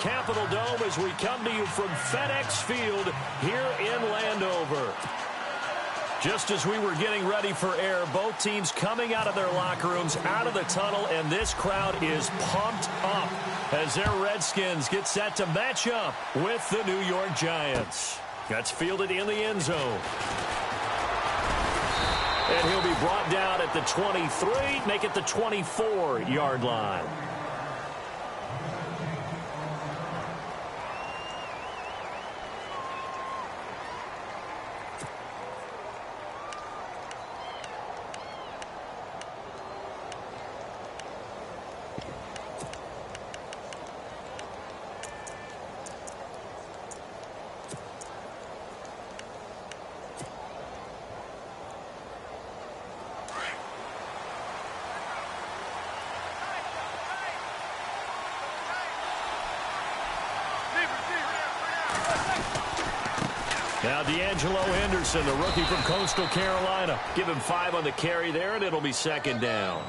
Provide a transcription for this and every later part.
Capitol Dome as we come to you from FedEx Field here in Landover. Just as we were getting ready for air, both teams coming out of their locker rooms, out of the tunnel, and this crowd is pumped up as their Redskins get set to match up with the New York Giants. That's fielded in the end zone. And he'll be brought down at the 23, make it the 24-yard line. Now D'Angelo Henderson, the rookie from Coastal Carolina. Give him 5 on the carry there, and it'll be second down.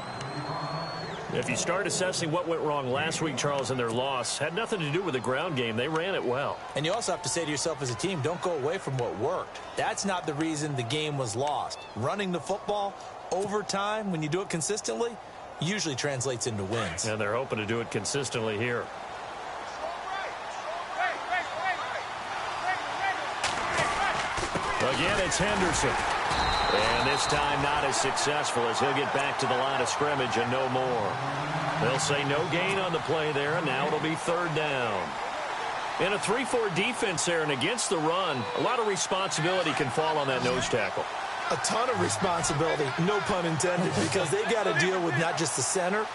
If you start assessing what went wrong last week, Charles, in their loss, had nothing to do with the ground game. They ran it well. And you also have to say to yourself as a team, don't go away from what worked. That's not the reason the game was lost. Running the football over time, when you do it consistently, usually translates into wins. And they're hoping to do it consistently here. Again, it's Henderson. And this time not as successful as he'll get back to the line of scrimmage and no more. They'll say no gain on the play there, and now it'll be third down. In a 3-4 defense there and against the run, a lot of responsibility can fall on that nose tackle. A ton of responsibility, no pun intended, because they got to deal with not just the center,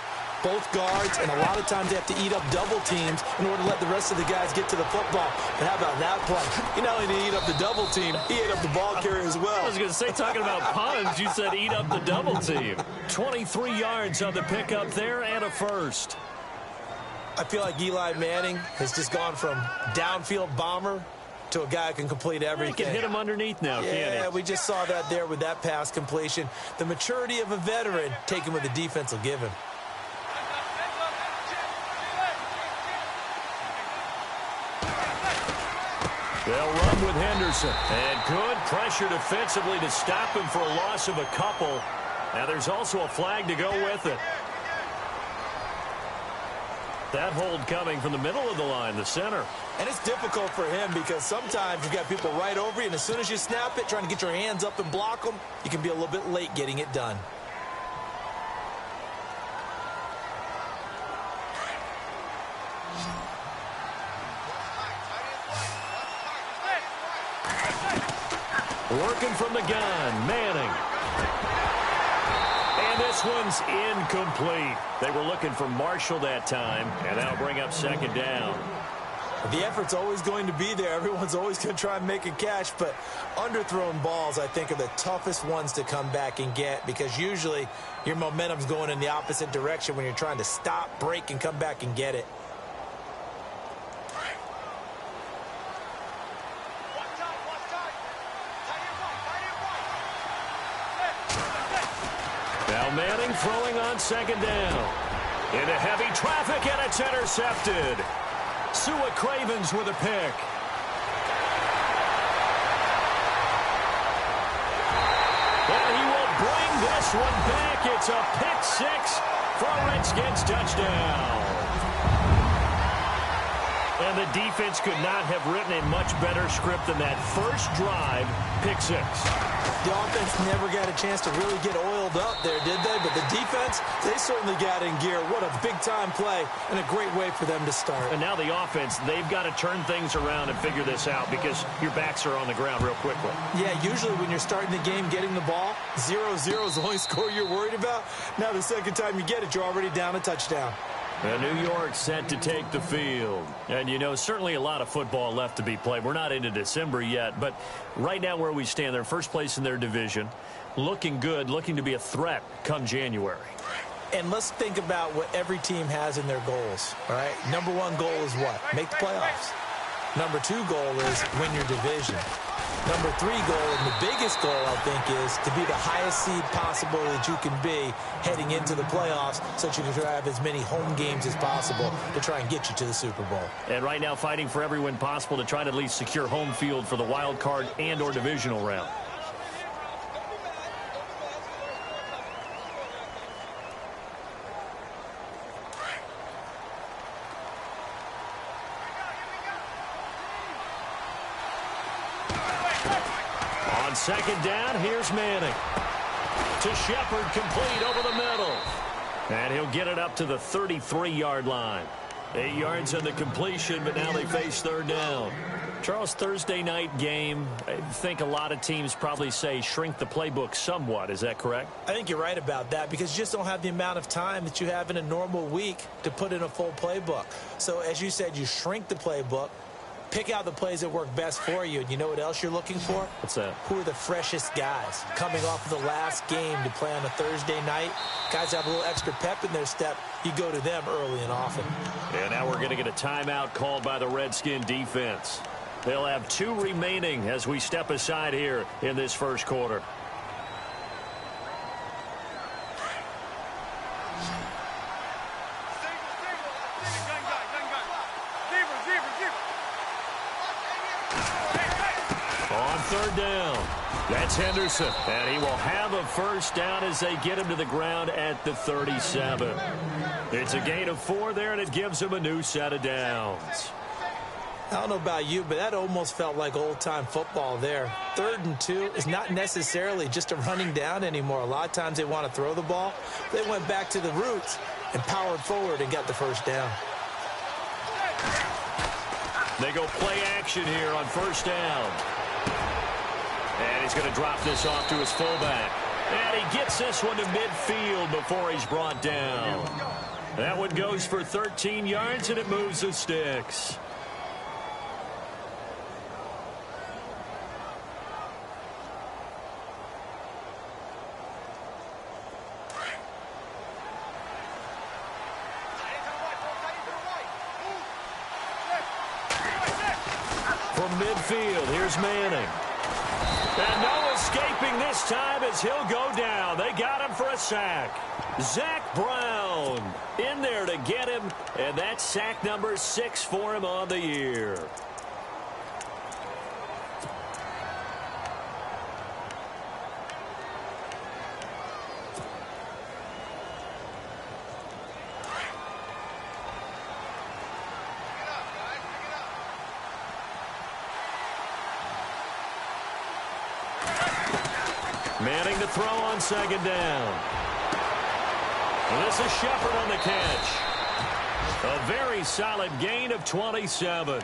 both guards, and a lot of times they have to eat up double teams in order to let the rest of the guys get to the football. And how about that play? He not only did he eat up the double team, he ate up the ball carrier as well. I was going to say, talking about puns, you said eat up the double team. 23 yards on the pickup there and a first. I feel like Eli Manning has just gone from downfield bomber to a guy who can complete everything. He can hit him underneath now, can't he? Yeah, we just saw that there with that pass completion. The maturity of a veteran taken with the defense will give him. They'll run with Henderson. And good pressure defensively to stop him for a loss of a couple. Now there's also a flag to go with it. That hold coming from the middle of the line, the center. And it's difficult for him because sometimes you've got people right over you, and as soon as you snap it, trying to get your hands up and block them, you can be a little bit late getting it done. Working from the gun, Manning. And this one's incomplete. They were looking for Marshall that time, and that'll bring up second down. The effort's always going to be there. Everyone's always going to try and make a catch, but underthrown balls, I think, are the toughest ones to come back and get because usually your momentum's going in the opposite direction when you're trying to stop, break, and come back and get it. Now Manning throwing on second down. Into heavy traffic, and it's intercepted. Sua Cravens with a pick. And he will bring this one back. It's a pick six for a Redskins touchdown. And the defense could not have written a much better script than that first drive, pick six. The offense never got a chance to really get oiled up there, did they? But the defense, they certainly got in gear. What a big-time play and a great way for them to start. And now the offense, they've got to turn things around and figure this out because your backs are on the ground real quickly. Yeah, usually when you're starting the game getting the ball, 0-0 is the only score you're worried about. Now the second time you get it, you're already down a touchdown. And New York set to take the field. And, you know, certainly a lot of football left to be played. We're not into December yet, but right now where we stand, they're first place in their division. Looking good, looking to be a threat come January. And let's think about what every team has in their goals, all right? Number one goal is what? Make the playoffs. Number two goal is win your division. Number 3 goal, and the biggest goal, I think, is to be the highest seed possible that you can be heading into the playoffs so that you can have as many home games as possible to try and get you to the Super Bowl. And right now fighting for every win possible to try to at least secure home field for the wild card and or divisional round. On second down, here's Manning. To Shepard, complete over the middle. And he'll get it up to the 33-yard line. 8 yards on the completion, but now they face third down. Charles, Thursday night game, I think a lot of teams probably say shrink the playbook somewhat. Is that correct? I think you're right about that because you just don't have the amount of time that you have in a normal week to put in a full playbook. So, as you said, you shrink the playbook. Pick out the plays that work best for you. And you know what else you're looking for? What's that? Who are the freshest guys coming off of the last game to play on a Thursday night? Guys have a little extra pep in their step. You go to them early and often. And now we're going to get a timeout called by the Redskin defense. They'll have 2 remaining as we step aside here in this first quarter. On third down, that's Henderson. And he will have a first down as they get him to the ground at the 37. It's a gain of 4 there, and it gives him a new set of downs. I don't know about you, but that almost felt like old-time football there. 3rd and 2 is not necessarily just a running down anymore. A lot of times they want to throw the ball. They went back to the roots and powered forward and got the first down. They go play action here on first down. And he's going to drop this off to his fullback. And he gets this one to midfield before he's brought down. That one goes for 13 yards, and it moves the sticks. From midfield, here's Manning. And no escaping this time as he'll go down. They got him for a sack. Zach Brown in there to get him, and that's sack number 6 for him on the year. Manning to throw on second down. And this is Shepard on the catch. A very solid gain of 27.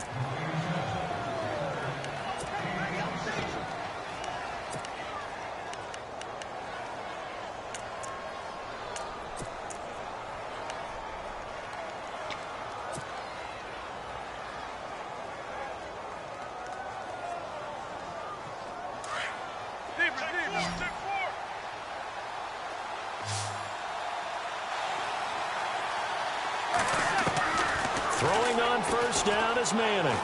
Throwing on first down is Manning.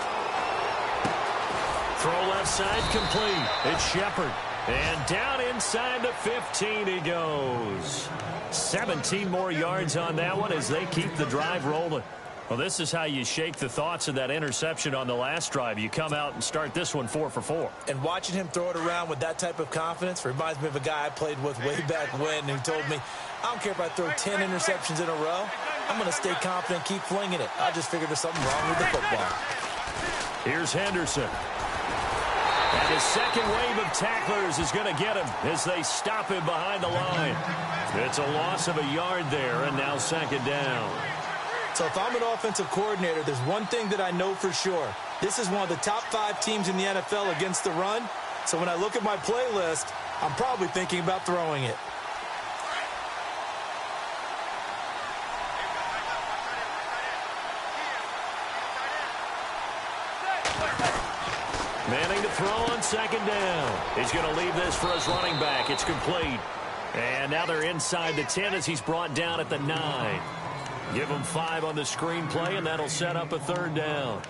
Throw left side complete. It's Shepard. And down inside the 15 he goes. 17 more yards on that one as they keep the drive rolling. Well, this is how you shake the thoughts of that interception on the last drive. You come out and start this one 4 for 4. And watching him throw it around with that type of confidence reminds me of a guy I played with way back when who told me, I don't care if I throw 10 interceptions in a row. I'm going to stay confident, keep flinging it. I just figured there's something wrong with the football. Here's Henderson. And his second wave of tacklers is going to get him as they stop him behind the line. It's a loss of a yard there, and now second down. So if I'm an offensive coordinator, there's one thing that I know for sure. This is one of the top 5 teams in the NFL against the run. So when I look at my playlist, I'm probably thinking about throwing it. Manning to throw on second down. He's going to leave this for his running back. It's complete. And now they're inside the 10 as he's brought down at the 9. Give him 5 on the screen play, and that'll set up a third down.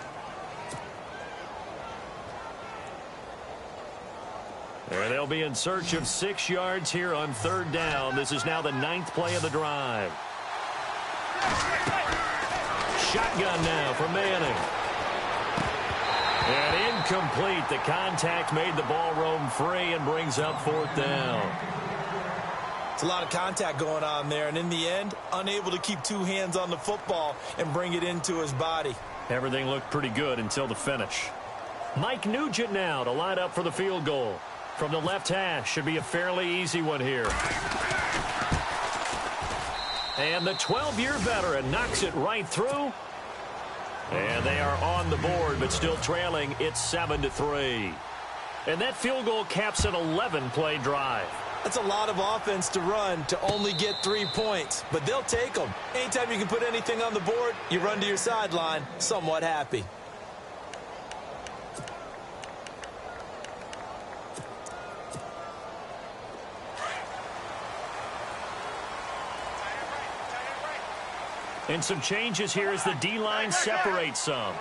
And they'll be in search of 6 yards here on 3rd down. This is now the 9th play of the drive. Shotgun now for Manning. And incomplete. The contact made the ball roam free and brings up 4th down. It's a lot of contact going on there, and in the end, unable to keep 2 hands on the football and bring it into his body. Everything looked pretty good until the finish. Mike Nugent now to line up for the field goal. From the left hash, should be a fairly easy one here. And the 12-year veteran knocks it right through. And they are on the board, but still trailing. It's 7-3. And that field goal caps an 11-play drive. That's a lot of offense to run to only get 3 points, but they'll take them. Anytime you can put anything on the board, you run to your sideline somewhat happy. And some changes here as the D-line separates some.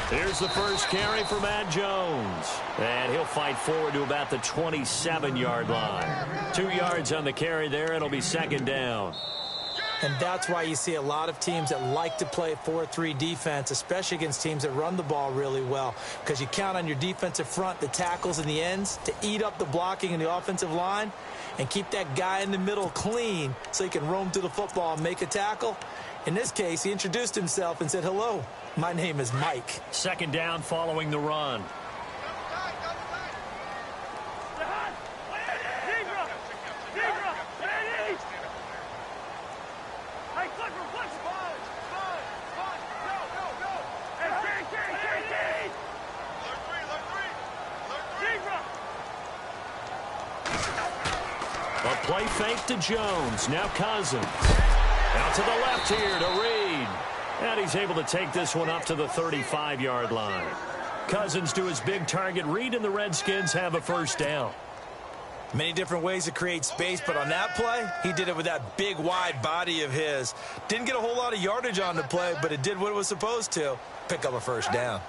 Here's the first carry for Matt Jones. And he'll fight forward to about the 27-yard line. 2 yards on the carry there. It'll be 2nd down. And that's why you see a lot of teams that like to play 4-3 defense, especially against teams that run the ball really well, because you count on your defensive front, the tackles and the ends, to eat up the blocking in the offensive line and keep that guy in the middle clean so he can roam through the football and make a tackle. In this case, he introduced himself and said, "Hello, my name is Mike." 2nd down following the run. A play fake to Jones. Now Cousins. Out to the left here to Reed. And he's able to take this one up to the 35-yard line. Cousins to his big target. Reed and the Redskins have a 1st down. Many different ways to create space, but on that play, he did it with that big, wide body of his. Didn't get a whole lot of yardage on the play, but it did what it was supposed to. Pick up a 1st down.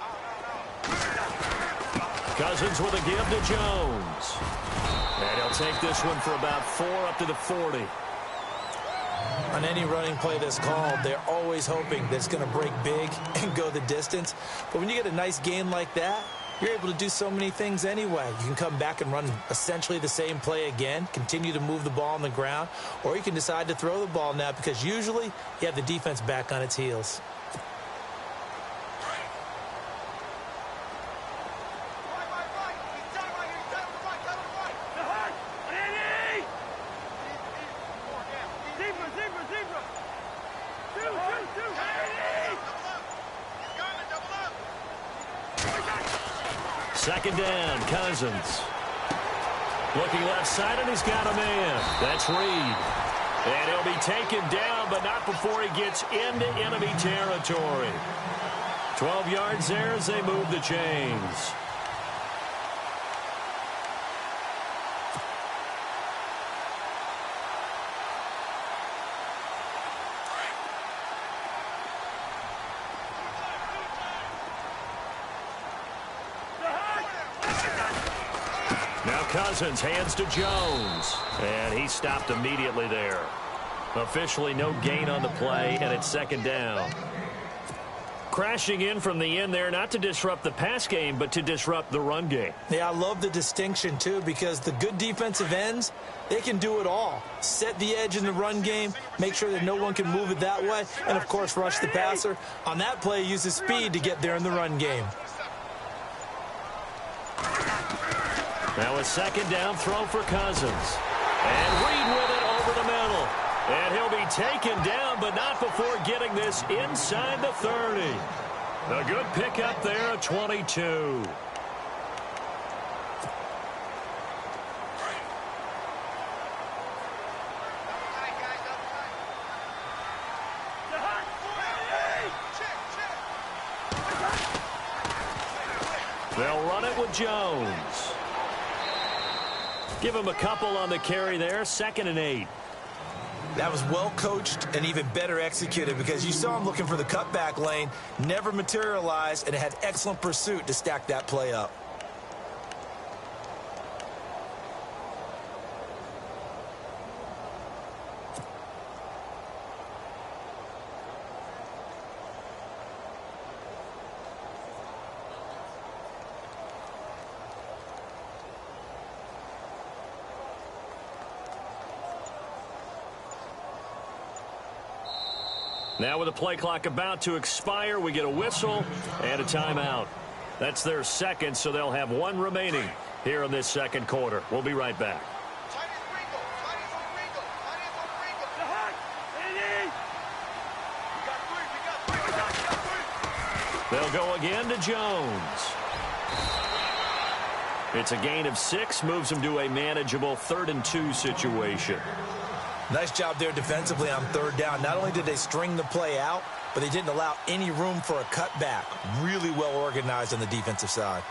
Cousins with a give to Jones. And he'll take this one for about 4 up to the 40. On any running play that's called, they're always hoping that it's going to break big and go the distance. But when you get a nice gain like that, you're able to do so many things anyway. You can come back and run essentially the same play again, continue to move the ball on the ground, or you can decide to throw the ball now because usually you have the defense back on its heels. Second down, Cousins. Looking left side, and he's got a man. That's Reed. And he'll be taken down, but not before he gets into enemy territory. 12 yards there as they move the chains. Now Cousins hands to Jones. And he stopped immediately there. Officially no gain on the play, and it's 2nd down. Crashing in from the end there, not to disrupt the pass game, but to disrupt the run game. Yeah, I love the distinction, too, because the good defensive ends, they can do it all. Set the edge in the run game, make sure that no one can move it that way, and, of course, rush the passer. On that play, use his speed to get there in the run game. Now a 2nd down throw for Cousins. And Reed with it over the middle. And he'll be taken down, but not before getting this inside the 30. A good pickup there at 22. They'll run it with Jones. Give him a couple on the carry there. 2nd and 8. That was well coached and even better executed because you saw him looking for the cutback lane, never materialized, and had excellent pursuit to stack that play up. Now with the play clock about to expire, we get a whistle and a timeout. That's their second, so they'll have one remaining here in this second quarter. We'll be right back. They'll go again to Jones. It's a gain of 6, moves them to a manageable 3rd and 2 situation. Nice job there defensively on 3rd down. Not only did they string the play out, but they didn't allow any room for a cutback. Really well organized on the defensive side.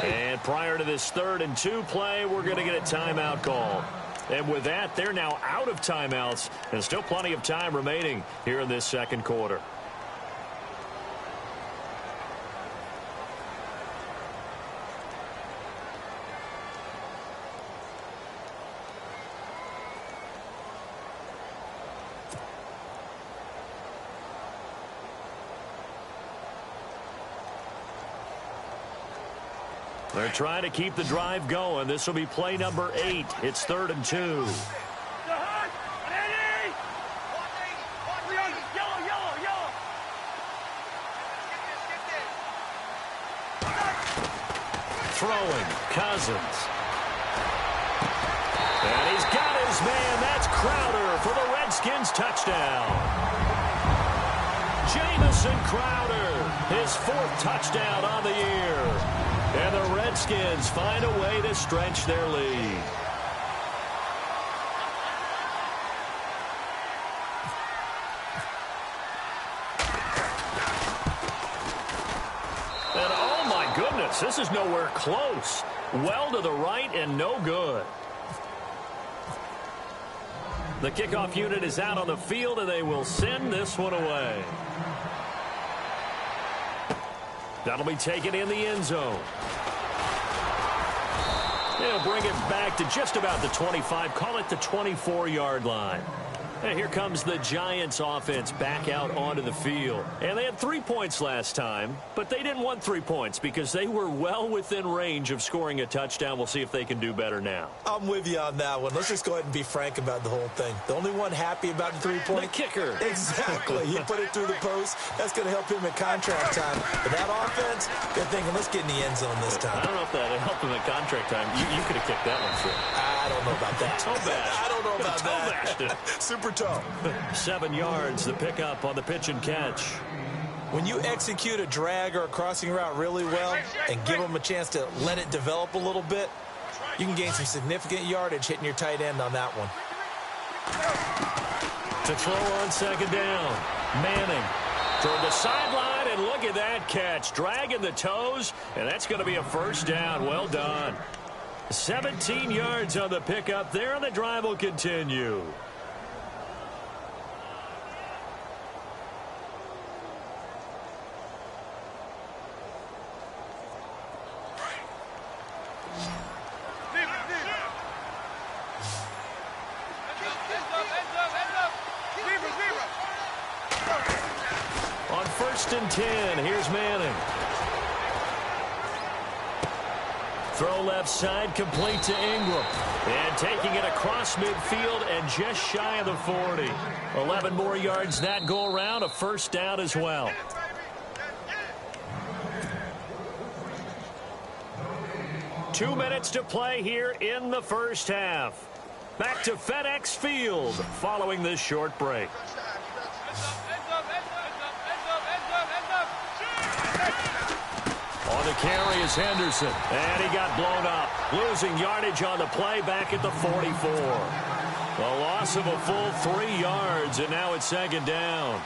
And prior to this 3rd and 2 play, we're going to get a timeout call. And with that, they're now out of timeouts, and still plenty of time remaining here in this second quarter. They're trying to keep the drive going. This will be play number 8. It's 3rd and 2. Throwing, Cousins. And he's got his man. That's Crowder for the Redskins touchdown. Jamison Crowder, his 4th touchdown on the year. And the Redskins find a way to stretch their lead. And oh my goodness, this is nowhere close. Well to the right and no good. The kickoff unit is out on the field, and they will send this one away. That'll be taken in the end zone. They'll bring it back to just about the 25, call it the 24-yard line. And here comes the Giants offense back out onto the field. And they had 3 points last time, but they didn't want 3 points because they were well within range of scoring a touchdown. We'll see if they can do better now. I'm with you on that one. Let's just go ahead and be frank about the whole thing. The only one happy about the 3-point? The kicker. Exactly. He put it through the post. That's going to help him at contract time. But that offense, they're thinking, let's get in the end zone this time. I don't know if that helped him at contract time. You could have kicked that one through. I don't know about that. Toe bash. I don't know about Toe bashed it. Super toe. 7 yards, the pickup on the pitch and catch. When you execute a drag or a crossing route really well and give them a chance to let it develop a little bit, you can gain some significant yardage hitting your tight end on that one. To throw on 2nd down. Manning toward the sideline, and look at that catch. Dragging the toes, and that's going to be a 1st down. Well done. 17 yards on the pickup there, and the drive will continue. On 1st and 10, here's Manning. Throw left side, complete to Ingram. And taking it across midfield and just shy of the 40. 11 more yards that go around, a 1st down as well. Two minutes to play here in the 1st half. Back to FedEx Field following this short break. the carry is Henderson. And he got blown up. Losing yardage on the play back at the 44. A loss of a full 3 yards, and now it's second down.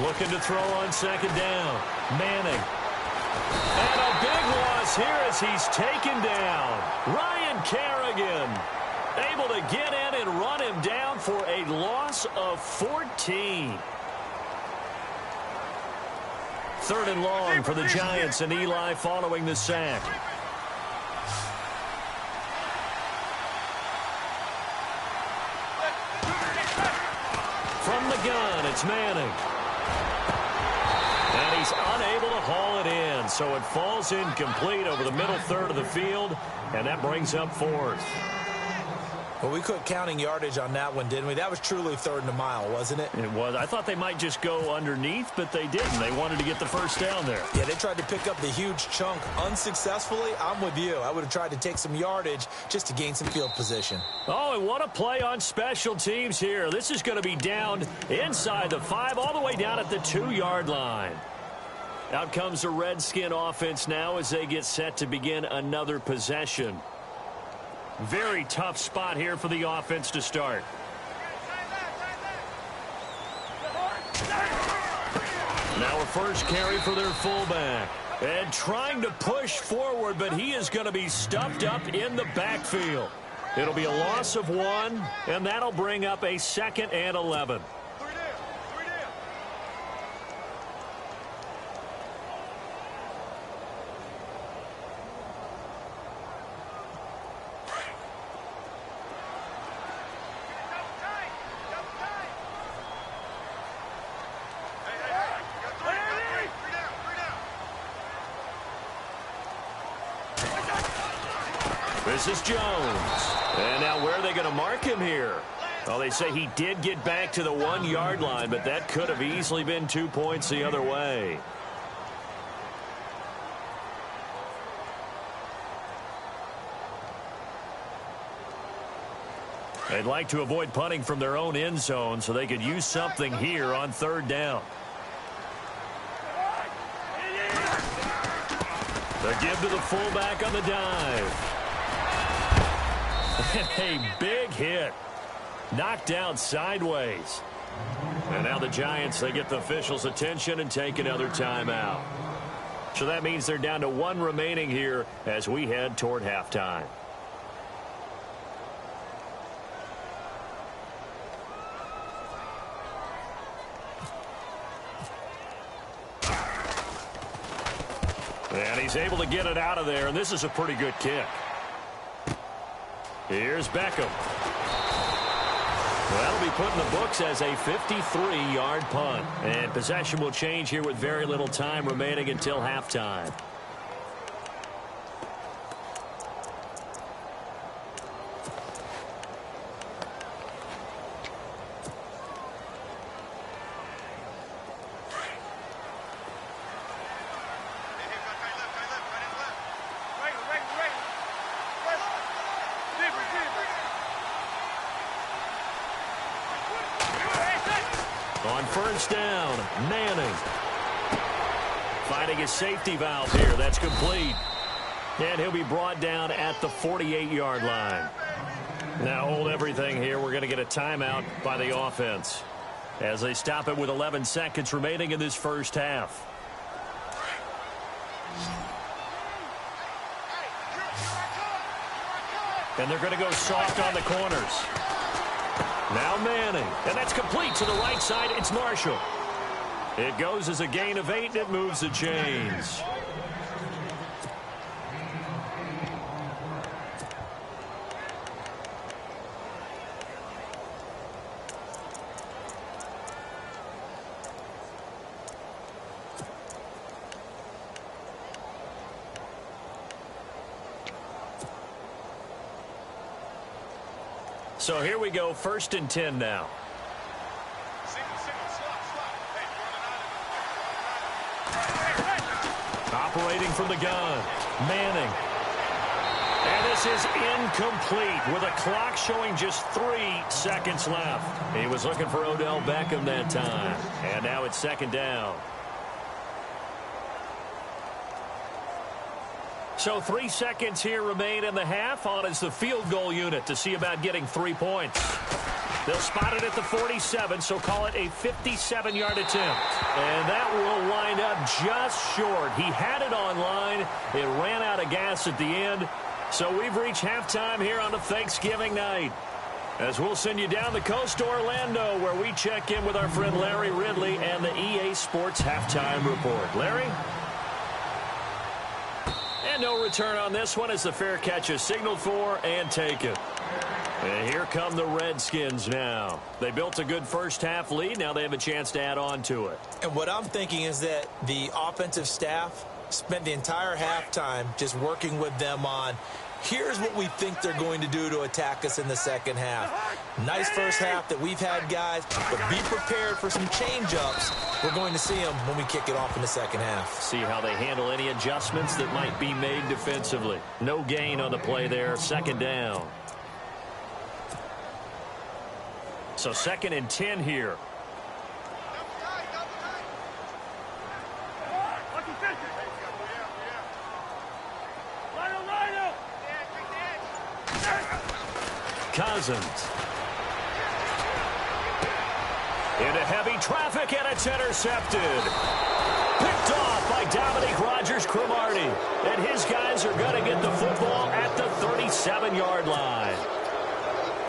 Looking to throw on second down. Manning. And a big loss here as he's taken down. Ryan Kerrigan able to get in and run him down for a loss of 14. Third and long for the Giants, and Eli following the sack. From the gun, it's Manning. And he's unable to haul it in, so it falls incomplete over the middle third of the field, and that brings up fourth. Well, we quit counting yardage on that one, didn't we? That was truly third and a mile, wasn't it? It was. I thought they might just go underneath, but they didn't. They wanted to get the first down there. Yeah, they tried to pick up the huge chunk unsuccessfully. I'm with you. I would have tried to take some yardage just to gain some field position. Oh, and what a play on special teams here. This is going to be down inside the 5, all the way down at the 2-yard line. Out comes the Redskin offense now as they get set to begin another possession. Very tough spot here for the offense to start. Now a first carry for their fullback. And trying to push forward, but he is going to be stuffed up in the backfield. It'll be a loss of 1, and that'll bring up a 2nd and 11. This is Jones. And now where are they going to mark him here? Well, they say he did get back to the 1-yard line, but that could have easily been 2 points the other way. They'd like to avoid punting from their own end zone so they could use something here on third down. The give to the fullback on the dive. And a big hit. Knocked out sideways. And now the Giants, they get the officials' attention and take another timeout. So that means they're down to 1 remaining here as we head toward halftime. And he's able to get it out of there, and this is a pretty good kick. Here's Beckham. That'll be put in the books as a 53-yard punt. And possession will change here with very little time remaining until halftime. On first down, Manning. Finding a safety valve here. That's complete. And he'll be brought down at the 48-yard line. Now hold everything here. We're going to get a timeout by the offense as they stop it with 11 seconds remaining in this first half. And they're going to go soft on the corners. Now Manning, and that's complete to the right side. It's Marshall. It goes as a gain of 8, and it moves the chains. So here we go, 1st and 10 now. Operating from the gun, Manning. And this is incomplete with a clock showing just 3 seconds left. He was looking for Odell Beckham that time. And now it's second down. So 3 seconds here remain in the half. On is the field goal unit to see about getting 3 points. They'll spot it at the 47, so call it a 57-yard attempt. And that will wind up just short. He had it on line. It ran out of gas at the end. So we've reached halftime here on a Thanksgiving night. As we'll send you down the coast to Orlando, where we check in with our friend Larry Ridley and the EA Sports Halftime Report. Larry? And no return on this one as the fair catch is signaled for and taken. And here come the Redskins now. They built a good first-half lead. Now they have a chance to add on to it. And what I'm thinking is that the offensive staff spent the entire halftime just working with them on, here's what we think they're going to do to attack us in the second half. Nice first half that we've had, guys, but be prepared for some change-ups. We're going to see them when we kick it off in the second half. See how they handle any adjustments that might be made defensively. No gain on the play there, second down. So 2nd and 10 here. Cousins. Into heavy traffic, and it's intercepted. Picked off by Dominique Rodgers-Cromartie. And his guys are going to get the football at the 37-yard line.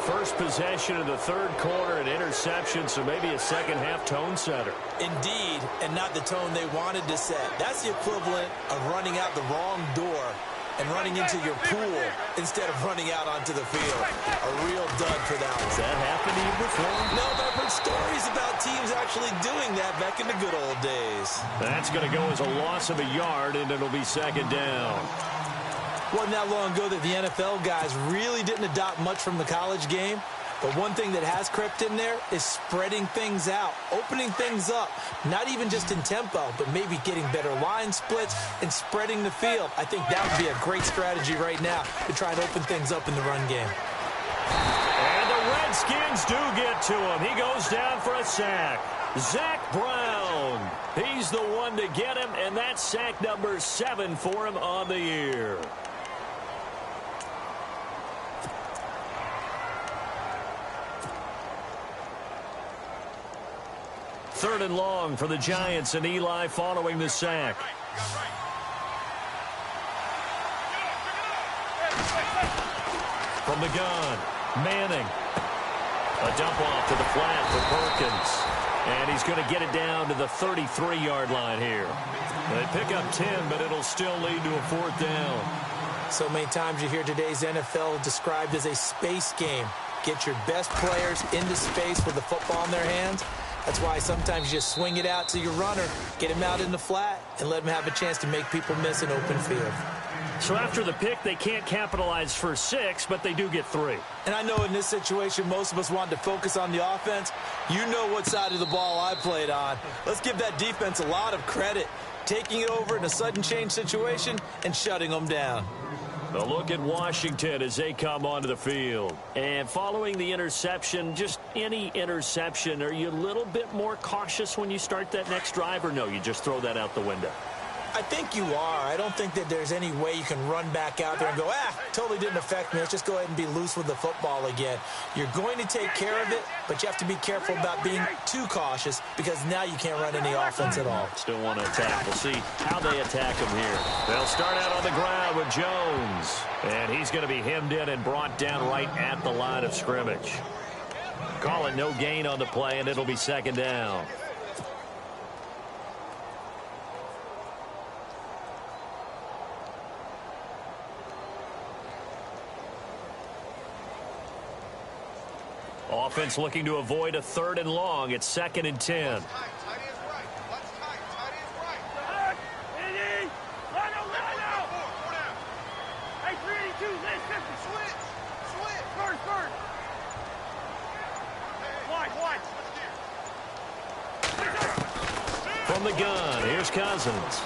First possession of the third quarter, an interception, so maybe a second-half tone setter. Indeed, and not the tone they wanted to set. That's the equivalent of running out the wrong door and running into your pool instead of running out onto the field. A real dud for that one. Has that happened to you before? No, but I've heard stories about teams actually doing that back in the good old days. That's going to go as a loss of a yard, and it'll be second down. Wasn't that long ago that the NFL guys really didn't adopt much from the college game. But one thing that has crept in there is spreading things out, opening things up, not even just in tempo, but maybe getting better line splits and spreading the field. I think that would be a great strategy right now to try and open things up in the run game. And the Redskins do get to him. He goes down for a sack. Zach Brown. He's the one to get him, and that's sack number 7 for him on the year. Third and long for the Giants, and Eli following the sack. From the gun, Manning. A dump off to the flat for Perkins. And he's going to get it down to the 33-yard line here. They pick up 10, but it'll still lead to a 4th down. So many times you hear today's NFL described as a space game. Get your best players into space with the football in their hands. That's why sometimes you just swing it out to your runner, get him out in the flat, and let him have a chance to make people miss an open field. So after the pick, they can't capitalize for 6, but they do get 3. And I know in this situation, most of us want to focus on the offense. You know what side of the ball I played on. Let's give that defense a lot of credit, taking it over in a sudden change situation and shutting them down. A look at Washington as they come onto the field. And following the interception, just any interception, are you a little bit more cautious when you start that next drive, or no, you just throw that out the window? I think you are. I don't think that there's any way you can run back out there and go, totally didn't affect me. Let's just go ahead and be loose with the football again. You're going to take care of it, but you have to be careful about being too cautious because now you can't run any offense at all. Still want to attack. We'll see how they attack him here. They'll start out on the ground with Jones, and he's going to be hemmed in and brought down right at the line of scrimmage. Call it no gain on the play, and it'll be second down. Offense looking to avoid a 3rd and long. It's 2nd and 10. From the gun, here's Cousins.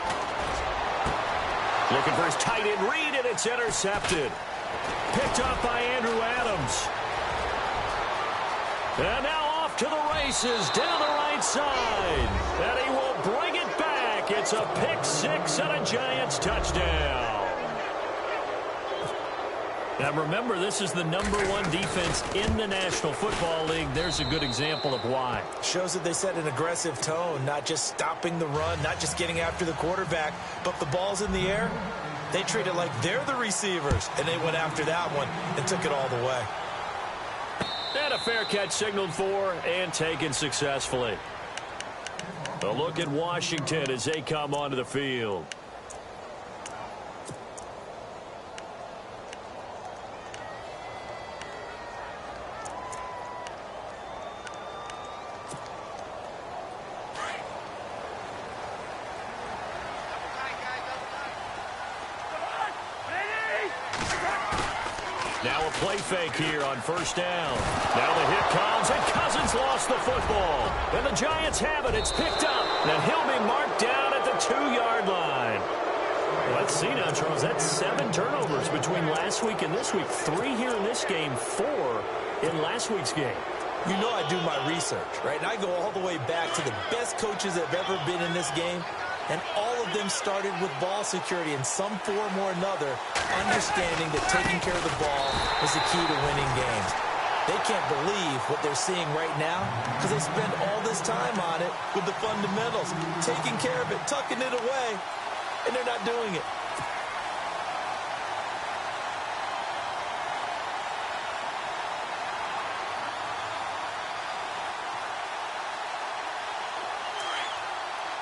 Looking for his tight end read, and it's intercepted. Picked up by Andrew Adams. And now off to the races down the right side. And he will bring it back. It's a pick six and a Giants touchdown. Now remember, this is the #1 defense in the National Football League. There's a good example of why. Shows that they set an aggressive tone, not just stopping the run, not just getting after the quarterback, but the ball's in the air. They treat it like they're the receivers, and they went after that one and took it all the way. And a fair catch signaled for and taken successfully. A look at Washington as they come onto the field. Now a play fake here on first down. Now the hit comes, and Cousins lost the football. And the Giants have it. It's picked up. And he'll be marked down at the 2-yard line. Well, let's see now, Charles. That's 7 turnovers between last week and this week. 3 here in this game, 4 in last week's game. You know I do my research, right? And I go all the way back to the best coaches that have ever been in this game. And all of them started with ball security in some form or another, understanding that taking care of the ball is the key to winning games. They can't believe what they're seeing right now because they spend all this time on it with the fundamentals, taking care of it, tucking it away, and they're not doing it.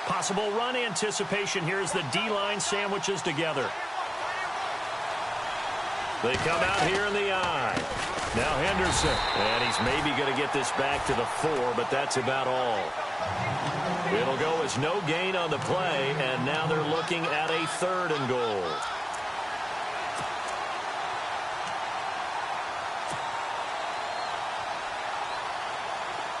Possible run anticipation here as the D-line sandwiches together. They come out here in the I. Now Henderson. And he's maybe going to get this back to the 4, but that's about all. It'll go as no gain on the play, and now they're looking at a 3rd and goal.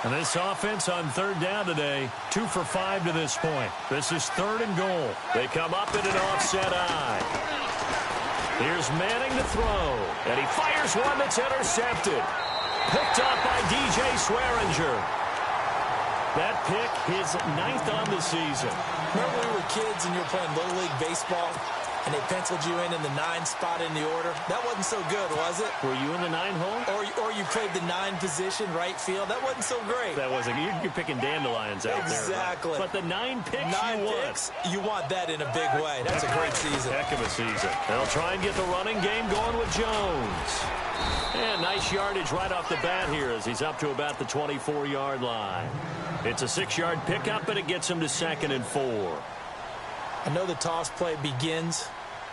And this offense on 3rd down today, 2 for 5 to this point. This is 3rd and goal. They come up in an offset I. Here's Manning to throw. And he fires one that's intercepted. Picked up by DJ Swearinger. That pick, his 9th on the season. Remember when we were kids and you were playing Little League Baseball? And they penciled you in the 9 spot in the order. That wasn't so good, was it? Were you in the 9 hole? Or you played the 9 position, right field. That wasn't so great. That wasn't. You're picking dandelions out there. Exactly. But the 9 picks 9 picks, you want that in a big way. That's a great season. Heck of a season. They'll try and get the running game going with Jones. And nice yardage right off the bat here as he's up to about the 24-yard line. It's a 6-yard pickup, and it gets him to 2nd and 4. I know the toss play begins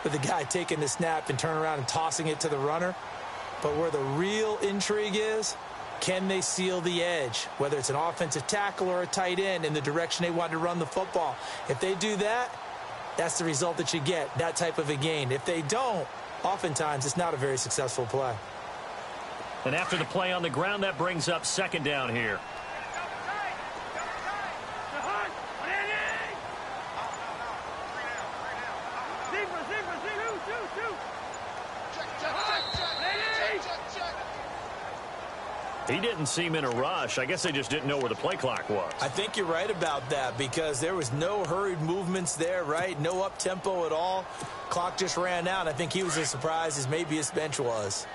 with the guy taking the snap and turn around and tossing it to the runner. But where the real intrigue is, can they seal the edge? Whether it's an offensive tackle or a tight end in the direction they want to run the football. If they do that, that's the result that you get, that type of a gain. If they don't, oftentimes it's not a very successful play. And after the play on the ground, that brings up 2nd down here. He didn't seem in a rush. I guess they just didn't know where the play clock was. I think you're right about that because there was no hurried movements there, right? No up-tempo at all. Clock just ran out. I think he was as surprised as maybe his bench was.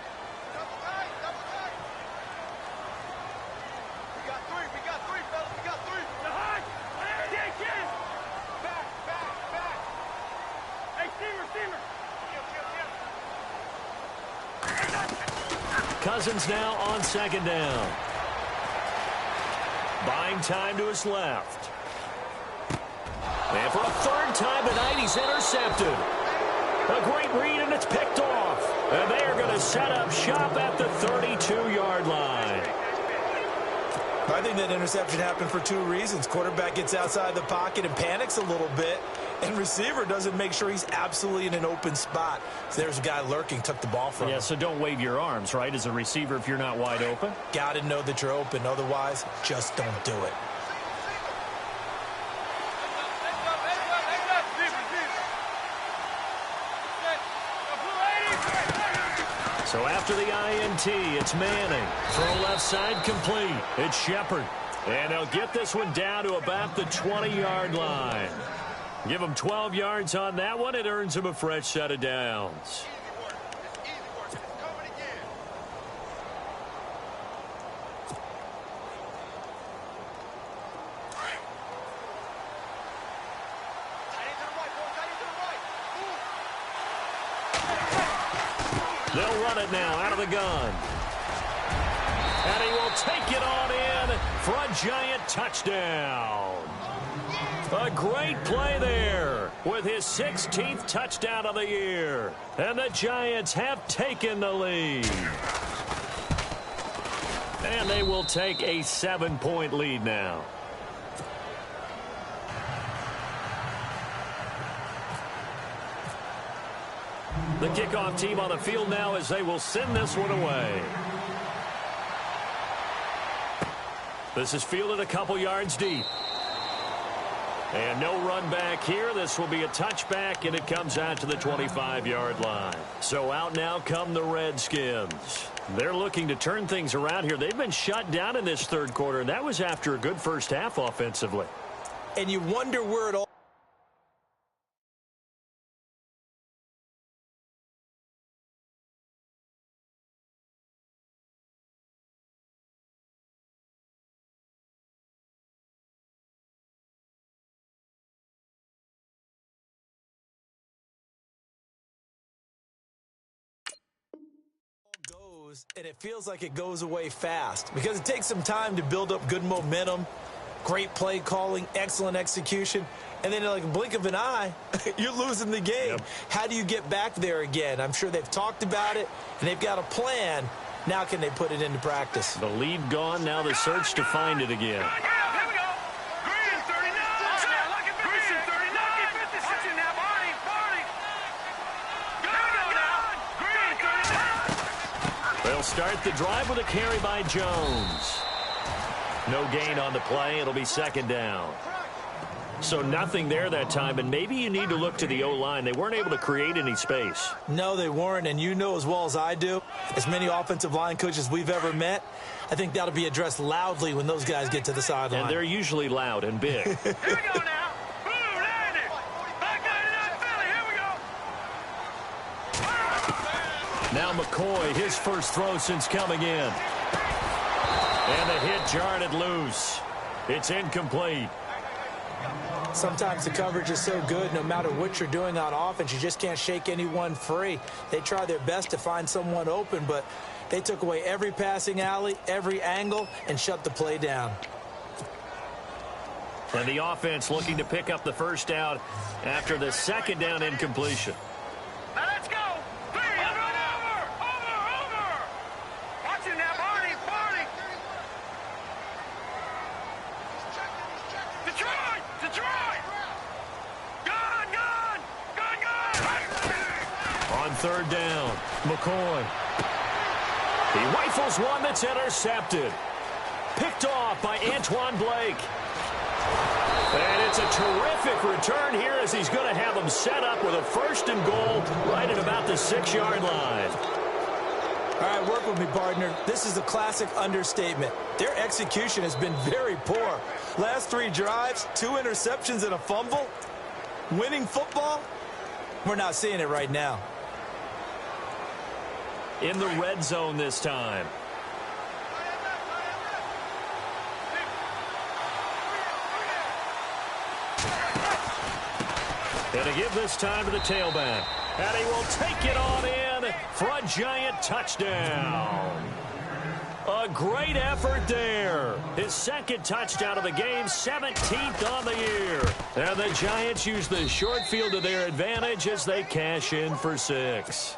Cousins now on 2nd down. Buying time to his left. And for a 3rd time tonight, he's intercepted. A great read, and it's picked off. And they are going to set up shop at the 32-yard line. I think that interception happened for 2 reasons. Quarterback gets outside the pocket and panics a little bit, and receiver doesn't make sure he's absolutely in an open spot. So there's a guy lurking, took the ball from him. Yeah, so don't wave your arms, right, as a receiver if you're not wide open. Got to know that you're open. Otherwise, just don't do it. after the INT. It's Manning. Throw left side complete. It's Shepard. And they'll get this one down to about the 20-yard line. Give them 12 yards on that one. It earns them a fresh set of downs. They'll run it now out of the gun. And he will take it on in for a giant touchdown. A great play there with his 16th touchdown of the year. And the Giants have taken the lead. And they will take a 7-point lead now. The kickoff team on the field now as they will send this one away. This is fielded a couple yards deep. And no run back here. This will be a touchback, and it comes out to the 25-yard line. So out now come the Redskins. They're looking to turn things around here. They've been shut down in this third quarter, and that was after a good first half offensively. And you wonder where it all goes, and it feels like it goes away fast because it takes some time to build up good momentum, great play calling, excellent execution, and then like a blink of an eye, you're losing the game. Yep. How do you get back there again? I'm sure they've talked about it, and they've got a plan. Now can they put it into practice? The lead gone, now the search to find it again. They'll start the drive with a carry by Jones. No gain on the play. It'll be second down. So nothing there that time, and maybe you need to look to the O-line. They weren't able to create any space. No, they weren't, and you know as well as I do, as many offensive line coaches we've ever met, I think that'll be addressed loudly when those guys get to the sideline. And they're usually loud and big. Here we go now. Now McCoy, his first throw since coming in. And the hit jarred it loose. It's incomplete. Sometimes the coverage is so good, no matter what you're doing on offense, you just can't shake anyone free. They try their best to find someone open, but they took away every passing alley, every angle, and shut the play down. And the offense looking to pick up the first down after the second down incompletion. Now let's go. Over. Watch it now, Barney. Detroit. Gone. On third down, McCoy. He rifles one that's intercepted. Picked off by Antoine Blake. And it's a terrific return here as he's going to have them set up with a first and goal right at about the 6-yard line. All right, work with me, partner. This is a classic understatement. Their execution has been very poor. Last 3 drives, 2 interceptions and a fumble. Winning football? We're not seeing it right now. In the red zone this time. And to give this time to the tailback. And he will take it on in for a giant touchdown. A great effort there. His second touchdown of the game, 17th on the year. And the Giants use the short field to their advantage as they cash in for 6.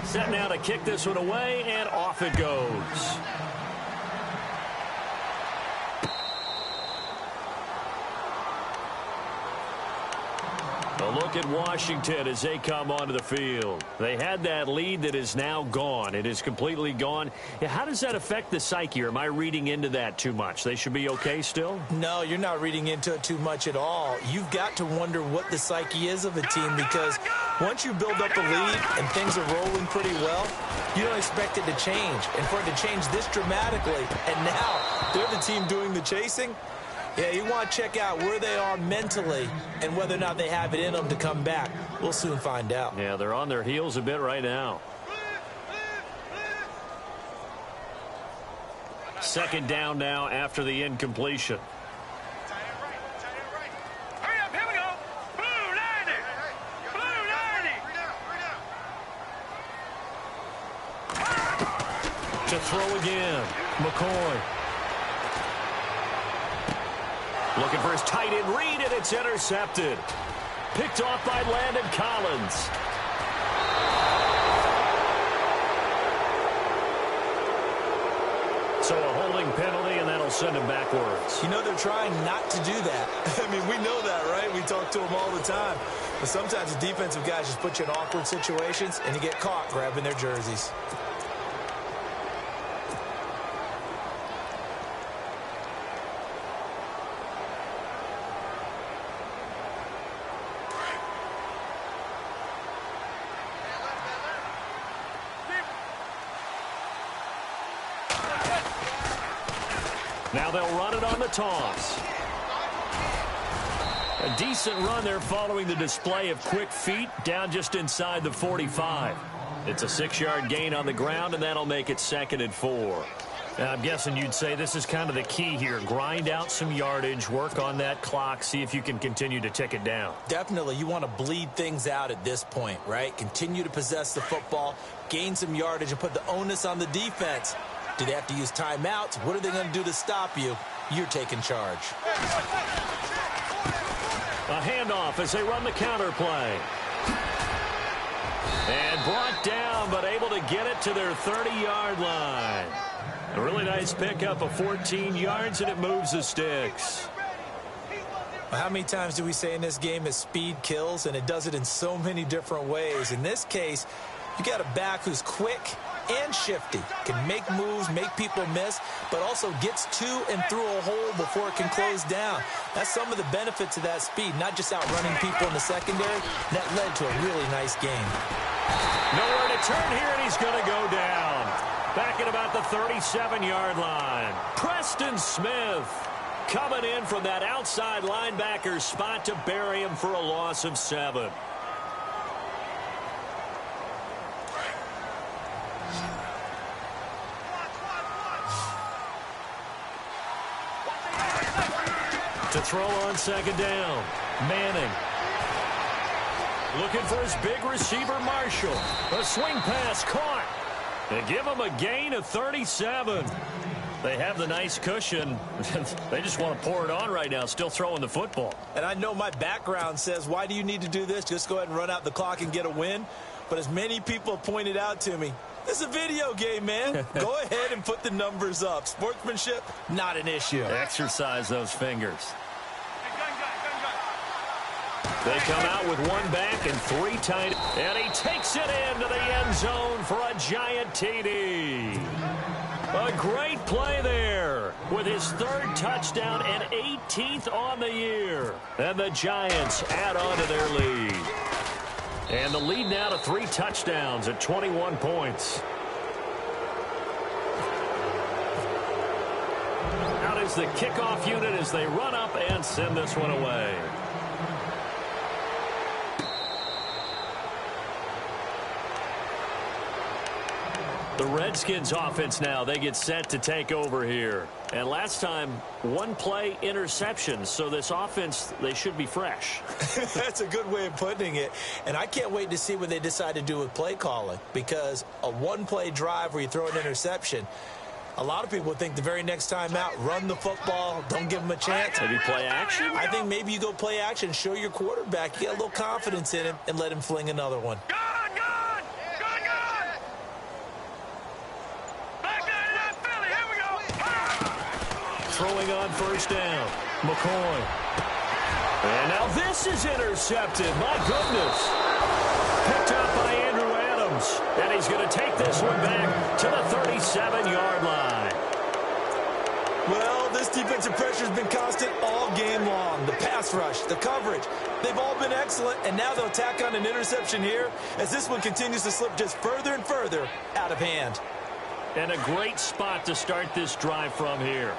Set now to kick this one away, and off it goes. A look at Washington as they come onto the field. They had that lead that is now gone. It is completely gone. How does that affect the psyche? Or am I reading into that too much? They should be okay still? No, you're not reading into it too much at all. You've got to wonder what the psyche is of a team because Once you build up a lead and things are rolling pretty well, you don't expect it to change. And for it to change this dramatically, and now they're the team doing the chasing, yeah, you want to check out where they are mentally and whether or not they have it in them to come back. We'll soon find out. Yeah, they're on their heels a bit right now. Second down now after the incompletion. Hurry up, here we go. Blue 90. Blue 90. To throw again. McCoy. Looking for his tight end read, and it's intercepted. Picked off by Landon Collins. So a holding penalty, and that'll send him backwards. You know, they're trying not to do that. I mean, we know that, right? We talk to them all the time. But sometimes the defensive guys just put you in awkward situations, and you get caught grabbing their jerseys. Now they'll run it on the toss. A decent run there following the display of quick feet down just inside the 45. It's a 6-yard gain on the ground, and that'll make it 2nd and 4. Now, I'm guessing you'd say this is kind of the key here. Grind out some yardage, work on that clock, see if you can continue to tick it down. Definitely, you want to bleed things out at this point, right? Continue to possess the football, gain some yardage, and put the onus on the defense. Do they have to use timeouts? What are they going to do to stop you? You're taking charge. A handoff as they run the counter play. And brought down, but able to get it to their 30-yard line. A really nice pickup of 14 yards, and it moves the sticks. How many times do we say in this game that speed kills, and it does it in so many different ways? In this case, you got a back who's quick and shifty, can make moves, make people miss, but also gets to and through a hole before it can close down. That's some of the benefits of that speed, not just outrunning people in the secondary. That led to a really nice game. Nowhere to turn here, and he's going to go down. Back at about the 37-yard line. Preston Smith coming in from that outside linebacker spot to bury him for a loss of 7. To throw on 2nd down. Manning. Looking for his big receiver, Marshall. A swing pass caught. They give him a gain of 37. They have the nice cushion. They just want to pour it on right now, still throwing the football. And I know my background says, why do you need to do this? Just go ahead and run out the clock and get a win. But as many people have pointed out to me, this is a video game, man. Go ahead and put the numbers up. Sportsmanship, not an issue. Exercise those fingers. They come out with 1 back and 3 tight. And he takes it into the end zone for a giant TD. A great play there with his 3rd touchdown and 18th on the year. And the Giants add on to their lead. And the lead now to 3 touchdowns at 21 points. Out is the kickoff unit as they run up and send this one away. The Redskins offense now, they get set to take over here. And last time, 1 play interception. So this offense, they should be fresh. That's a good way of putting it. And I can't wait to see what they decide to do with play calling. Because a 1-play drive where you throw an interception, a lot of people think the very next time out, run the football, don't give them a chance. Maybe play action? I think maybe you go play action, show your quarterback, you get a little confidence in him, and let him fling another one. Throwing on 1st down. McCoy. And now this is intercepted. My goodness. Picked up by Andrew Adams. And he's going to take this one back to the 37-yard line. Well, this defensive pressure has been constant all game long. The pass rush, the coverage, they've all been excellent, and now they'll tack on an interception here as this one continues to slip just further and further out of hand. And a great spot to start this drive from here.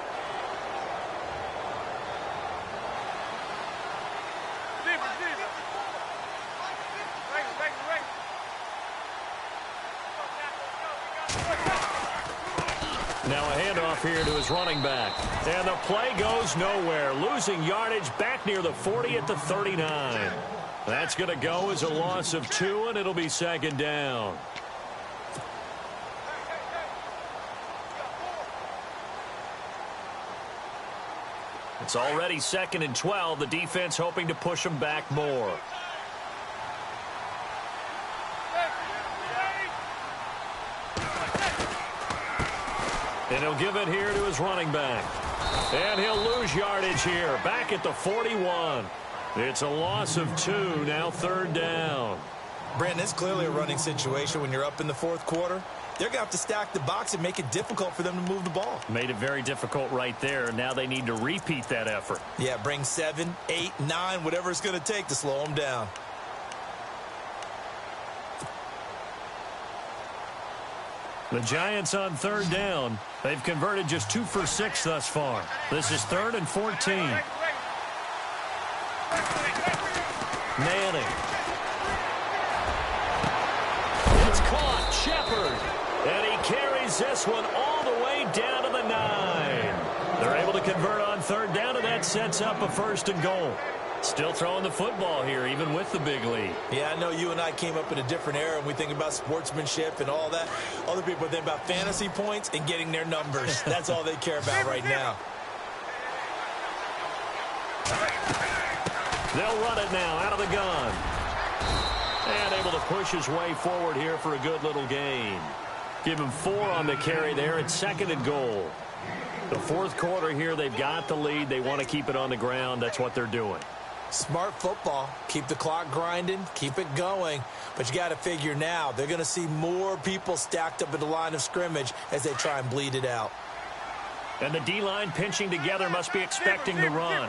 Now a handoff here to his running back. And the play goes nowhere. Losing yardage back near the 40 at the 39. That's going to go as a loss of 2, and it'll be second down. It's already 2nd and 12. The defense hoping to push them back more. And he'll give it here to his running back. And he'll lose yardage here. Back at the 41. It's a loss of 2. Now 3rd down. Brandon, it's clearly a running situation when you're up in the 4th quarter. They're going to have to stack the box and make it difficult for them to move the ball. Made it very difficult right there. Now they need to repeat that effort. Yeah, bring 7, 8, 9, whatever it's going to take to slow them down. The Giants on 3rd down. They've converted just 2 for 6 thus far. This is 3rd and 14. Manning. It's caught. Shepard. And he carries this one all the way down to the 9. They're able to convert on 3rd down, and that sets up a 1st and goal. Still throwing the football here, even with the big lead. Yeah, I know you and I came up in a different era, and we think about sportsmanship and all that. Other people think about fantasy points and getting their numbers. That's all they care about right now. They'll run it now out of the gun. And able to push his way forward here for a good little gain. Give him 4 on the carry there. It's 2nd and goal. The 4th quarter here, they've got the lead. They want to keep it on the ground. That's what they're doing. Smart football. Keep the clock grinding. Keep it going. But you got to figure now, they're going to see more people stacked up at the line of scrimmage as they try and bleed it out. And the D-line pinching together must be expecting the run.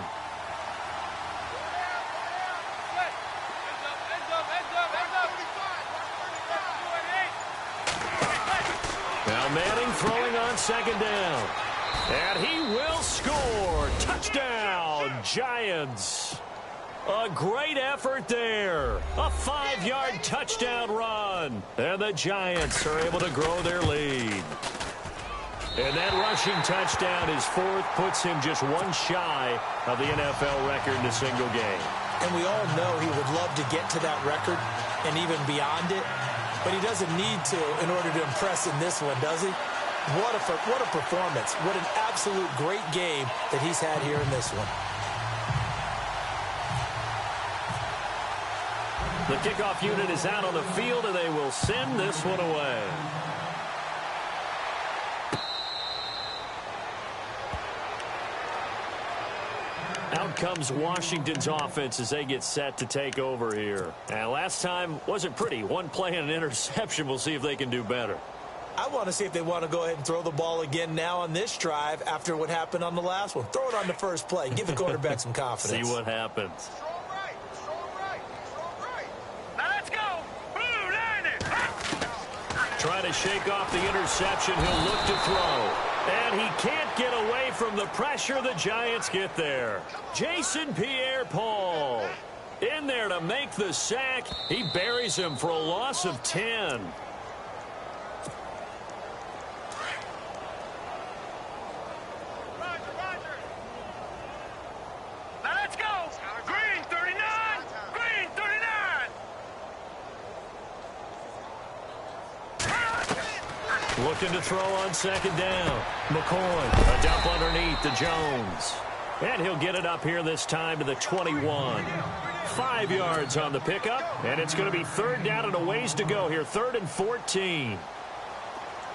Now Manning throwing on 2nd down. And he will score. Touchdown, Giants. A great effort there. A 5-yard touchdown run. And the Giants are able to grow their lead. And that rushing touchdown, his 4th, puts him just 1 shy of the NFL record in a single game. And we all know he would love to get to that record and even beyond it. But he doesn't need to in order to impress in this one, does he? What a performance. What an absolute great game that he's had here in this one. The kickoff unit is out on the field, and they will send this one away. Out comes Washington's offense as they get set to take over here. And last time wasn't pretty. 1 play and an interception. We'll see if they can do better. I want to see if they want to go ahead and throw the ball again now on this drive after what happened on the last one. Throw it on the first play. Give the quarterback some confidence. See what happens. Now let's go. Blue line. Trying to shake off the interception. He'll look to throw. And he can't get away from the pressure. The Giants get there. Jason Pierre-Paul in there to make the sack. He buries him for a loss of 10. Now let's go. Green 39. Green 39. Looking to throw on 2nd down. McCoy, a dump underneath to Jones. And he'll get it up here this time to the 21. 5 yards on the pickup, and it's going to be 3rd down and a ways to go here. 3rd and 14.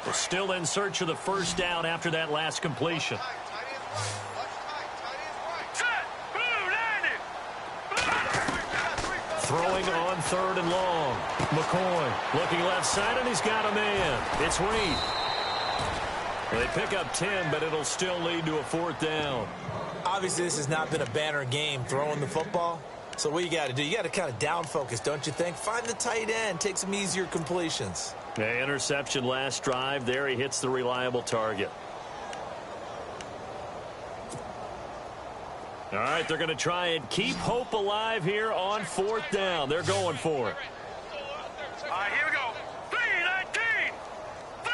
We're still in search of the 1st down after that last completion. Set. Blue line. Throwing on 3rd and long. McCoy looking left side, and he's got a man. It's Reed. They pick up 10, but it'll still lead to a 4th down. Obviously, this has not been a banner game throwing the football. So what you got to do, you got to kind of down focus, don't you think? Find the tight end, take some easier completions. The interception last drive. There he hits the reliable target. All right, they're going to try and keep hope alive here on 4th down. They're going for it. All right, here we go. 3-19. 3-19.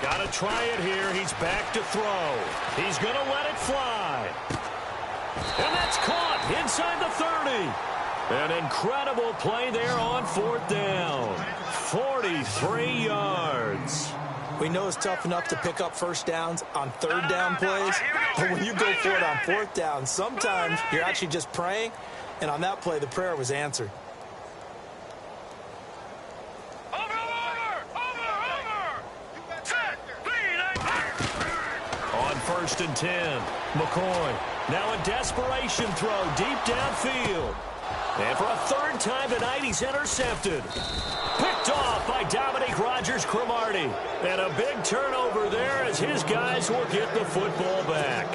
Got to try it here. He's back to throw. He's going to let it fly. And that's caught inside the 30. An incredible play there on 4th down. 43 yards. We know it's tough enough to pick up first downs on 3rd down plays, but when you go for it on 4th down, sometimes you're actually just praying, and on that play, the prayer was answered. On 1st and 10, McCoy. Now a desperation throw deep downfield. And for a 3rd time tonight, he's intercepted. Picked off by Dominique Rodgers-Cromartie. And a big turnover there as his guys will get the football back.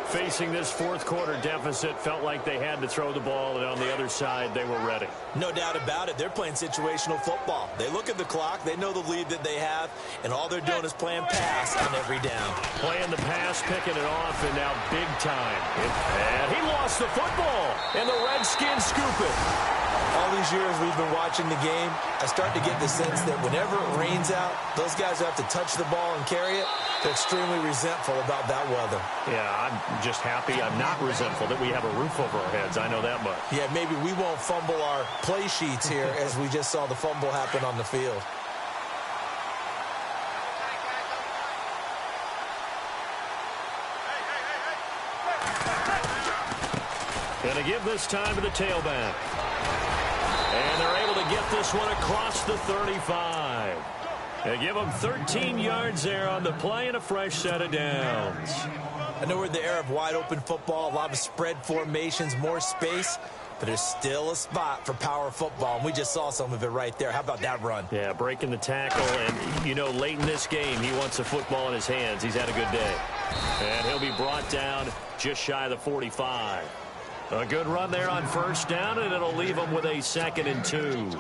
Facing this 4th quarter deficit, felt like they had to throw the ball, and on the other side, they were ready. No doubt about it. They're playing situational football. They look at the clock, they know the lead that they have, and all they're doing is playing pass on every down. Playing the pass, picking it off, and now big time. And he lost the football, and the Redskins scoop it. All these years we've been watching the game, I start to get the sense that whenever it rains out, those guys who have to touch the ball and carry it, they're extremely resentful about that weather. Yeah, I'm just happy I'm not resentful that we have a roof over our heads. I know that much. Yeah, maybe we won't fumble our play sheets here as we just saw the fumble happen on the field. Going to give this time to the tailback. And they're able to get this one across the 35. They give them 13 yards there on the play and a fresh set of downs. I know we're in the era of wide-open football, a lot of spread formations, more space, but there's still a spot for power football, and we just saw some of it right there. How about that run? Yeah, breaking the tackle, and, you know, late in this game, he wants the football in his hands. He's had a good day. And he'll be brought down just shy of the 45. A good run there on 1st down, and it'll leave him with a 2nd and 2.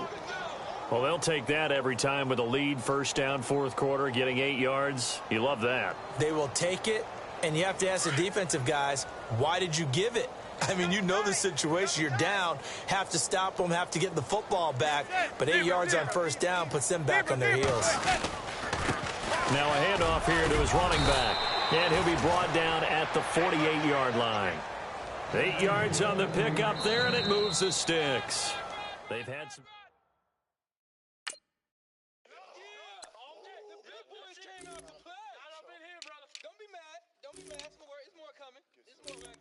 Well, they'll take that every time with a lead, 1st down, 4th quarter, getting 8 yards. You love that. They will take it, and you have to ask the defensive guys, why did you give it? I mean, you know the situation. You're down, have to stop them, have to get the football back, but 8 yards on 1st down puts them back on their heels. Now a handoff here to his running back, and he'll be brought down at the 48-yard line. 8 yards on the pickup there, and it moves the sticks. They've had some... Don't be mad. Don't be mad. It's more coming. It's more coming.